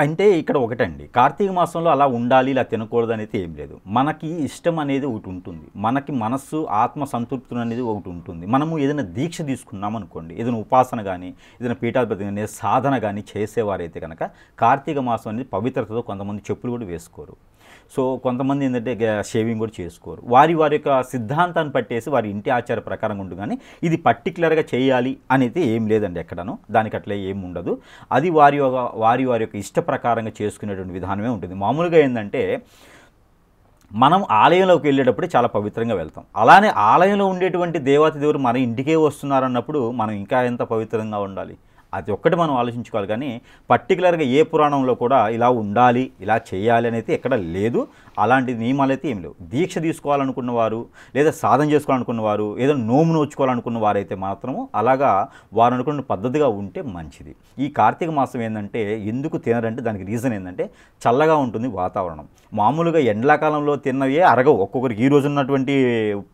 అంటే ఇక్కడ ఒకటండి, కార్తీక మాసంలో అలా ఉండాలి, ఇలా తినకూడదు అనేది ఏం లేదు. మనకి ఇష్టం అనేది ఒకటి ఉంటుంది. మనకి మనస్సు ఆత్మ సంతృప్తి అనేది ఒకటి ఉంటుంది. మనము ఏదైనా దీక్ష తీసుకున్నాం అనుకోండి, ఏదైనా ఉపాసన కానీ, ఏదైనా పీఠాధిపతి కానీ, సాధన కానీ చేసేవారైతే కనుక కార్తీక మాసం అనేది పవిత్రతతో కొంతమంది చెప్పులు కూడా వేసుకోరు. సో కొంతమంది ఏంటంటే షేవింగ్ కూడా చేసుకోరు. వారి యొక్క సిద్ధాంతాన్ని పట్టేసి వారి ఇంటి ఆచార ప్రకారంగా ఉంటుంది. కానీ ఇది పర్టికులర్గా చేయాలి అనేది ఏం లేదండి ఎక్కడను, దానికి అట్లా ఏం ఉండదు. అది వారి యొక్క ఇష్ట ప్రకారంగా చేసుకునేటువంటి విధానమే ఉంటుంది. మామూలుగా ఏంటంటే మనం ఆలయంలోకి వెళ్ళేటప్పుడు చాలా పవిత్రంగా వెళ్తాం. అలానే ఆలయంలో ఉండేటువంటి దేవత దేవుడు మన ఇంటికే వస్తున్నారన్నప్పుడు మనం ఇంకా ఎంత పవిత్రంగా ఉండాలి, అది ఒక్కటి మనం ఆలోచించుకోవాలి. కానీ పర్టికులర్గా ఏ పురాణంలో కూడా ఇలా ఉండాలి, ఇలా చేయాలి అనేది ఎక్కడ లేదు. అలాంటి నియమాలు అయితే ఏం లేవు. దీక్ష తీసుకోవాలనుకున్నవారు, లేదా సాధన చేసుకోవాలనుకున్నవారు, ఏదో నోము నోచుకోవాలనుకున్న వారైతే మాత్రము అలాగా వారు అనుకున్న పద్ధతిగా ఉంటే మంచిది. ఈ కార్తీక మాసం ఏంటంటే ఎందుకు తినరంటే దానికి రీజన్ ఏంటంటే చల్లగా ఉంటుంది వాతావరణం. మామూలుగా ఎండాకాలంలో తిన్నవే అరగవు ఒక్కొక్కరికి ఈ రోజు ఉన్నటువంటి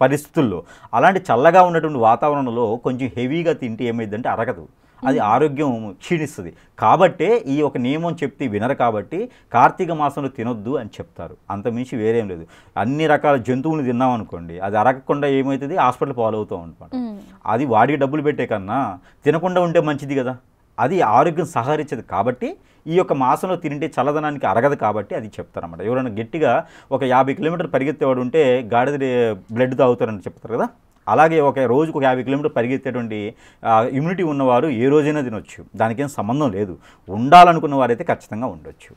పరిస్థితుల్లో. అలాంటి చల్లగా ఉన్నటువంటి వాతావరణంలో కొంచెం హెవీగా తింటే ఏమైందంటే అరగదు, అది ఆరోగ్యం క్షీణిస్తుంది. కాబట్టే ఈ ఒక నియమం చెప్తే వినరు. కాబట్టి కార్తీక మాసంలో తినొద్దు అని చెప్తారు, అంతమించి వేరేం లేదు. అన్ని రకాల జంతువులు తిన్నామనుకోండి, అది అరగకుండా ఏమవుతుంది, హాస్పిటల్ పాలవుతూ అనమాట. అది వాడికి డబ్బులు పెట్టే కన్నా తినకుండా ఉంటే మంచిది కదా, అది ఆరోగ్యం సహకరించదు. కాబట్టి ఈ యొక్క మాసంలో తింటే చల్లదనానికి అరగదు కాబట్టి అది చెప్తారన్నమాట. ఎవరైనా గట్టిగా ఒక 50 కిలోమీటర్లు పరిగెత్తేవాడు ఉంటే గాడిద బ్లడ్ తాగుతారని చెప్తారు కదా, అలాగే ఒక రోజుకు 50 కిలోమీటర్లు పరిగెత్తేటువంటి ఇమ్యూనిటీ ఉన్నవారు ఏ రోజైనా తినొచ్చు, దానికేం సంబంధం లేదు. ఉండాలనుకున్న వారైతే ఖచ్చితంగా ఉండొచ్చు.